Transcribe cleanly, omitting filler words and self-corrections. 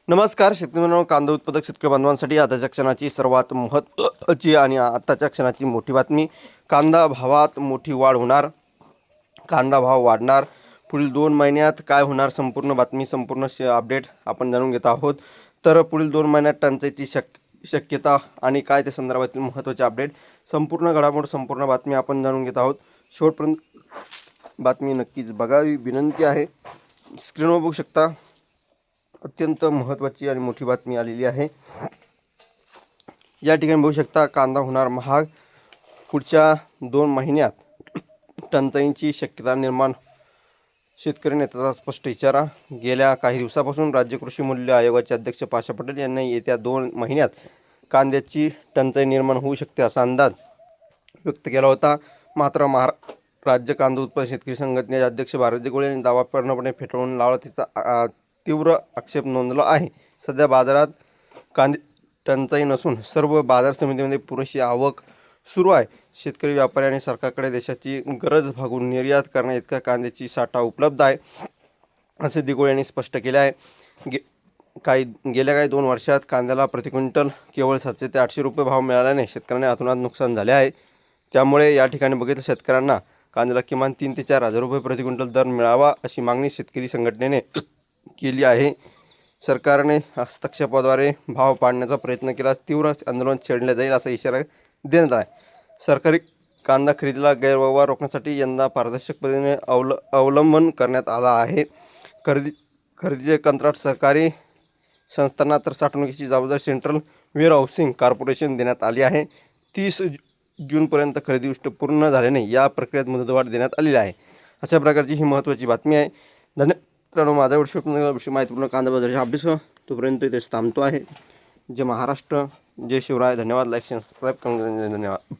नमस्कार शेतकरी मित्रांनो, कांदा उत्पादक शेतकरी बांधवांसाठी आताच्या क्षणाची सर्वात महत्त्वाची आणि आताच्या क्षणाची मोठी बातमी. कांदा भावात मोठी वाढ होणार, कांदा भाव वाढणार. पुढील 2 महिन्यात काय होणार, संपूर्ण बातमी, संपूर्ण अपडेट आपण जाणून घेत आहोत. तर पुढील 2 महिन्यात टंचाईची शक्यता आणि काय त्या संदर्भातील महत्त्वाचे अपडेट, संपूर्ण घडामोड, संपूर्ण बातमी आपण जाणून घेत आहोत. शेवटपर्यंत बातमी नक्कीच बघावी विनंती आहे. स्क्रीनवर बघू शकता, अत्यंत महत्त्वाची आणि मोठी बातमी आलेली आहे. या ठिकाणी बघू शकता, कांदा होणार महाग, पुढच्या 2 महिन्यात टंचाईची शक्यता निर्माण. शेतकरी नेत्याचा स्पष्ट इशारा. गेल्या काही दिवसापासून राज्य कृषी मूल्य आयोगाचे अध्यक्ष पाशा पटेल यांनी येत्या 2 महिन्यात कांद्याची टंचाई निर्माण होऊ शकते असा अंदाज व्यक्त केला होता. मात्र राज्य कांदा उत्पादक शेतकरी संघटनेचे अध्यक्ष भारती गोळे यांनी दावा पूर्णपणे फेटाळून लावला. तिचा तीव्र आक्षेप नोंदवला आहे. सध्या बाजारात कांदे टंचाई नसून सर्व बाजार समितीमध्ये पुरेशी आवक सुरू आहे. शेतकरी, व्यापारी आणि सरकारकडे देशाची गरज भागून निर्यात करण्या इतका कांद्याची साठा उपलब्ध आहे, असे दिगोळे यांनी स्पष्ट केले आहे. गेल्या काही 2 वर्षात कांद्याला प्रति क्विंटल केवळ 700 ते 800 रुपये भाव मिळाल्याने शेतकऱ्यांना अतोनात नुकसान झाले आहे. त्यामुळे या ठिकाणी बघितलं, शेतकऱ्यांना कांद्याला किमान 3 ते 4 हजार रुपये प्रति क्विंटल दर मिळावा अशी मागणी शेतकरी संघटनेने केली आहे. सरकारने हस्तक्षेपाद्वारे भाव पाडण्याचा प्रयत्न केल्यास तीव्र आंदोलन छेडले जाईल असा इशारा देण्यात आहे. सरकारी कांदा खरेदीला गैरव्यवहार रोखण्यासाठी यंदा पारदर्शक पद्धतीने अवलंबन करण्यात आला आहे. खरेदीचे कंत्राट सहकारी संस्थांना तर साठवणुकीची जबाबदारी सेंट्रल वेअरहाऊसिंग कॉर्पोरेशन देण्यात आली आहे. 30 जूनपर्यंत खरेदी गोष्ट पूर्ण झाल्याने या प्रक्रियेत मुदतवाढ देण्यात आलेली आहे. अशा प्रकारची ही महत्त्वाची बातमी आहे. धन्यवाद. माझा विषय माहितीपूर्ण कांदा बाजाराचा अभ्यास तोपर्यंत इथेच थांबतो आहे. जय महाराष्ट्र, जय शिवराय. धन्यवाद. लाईक, शेअर, सबस्क्राईब करून धन्यवाद.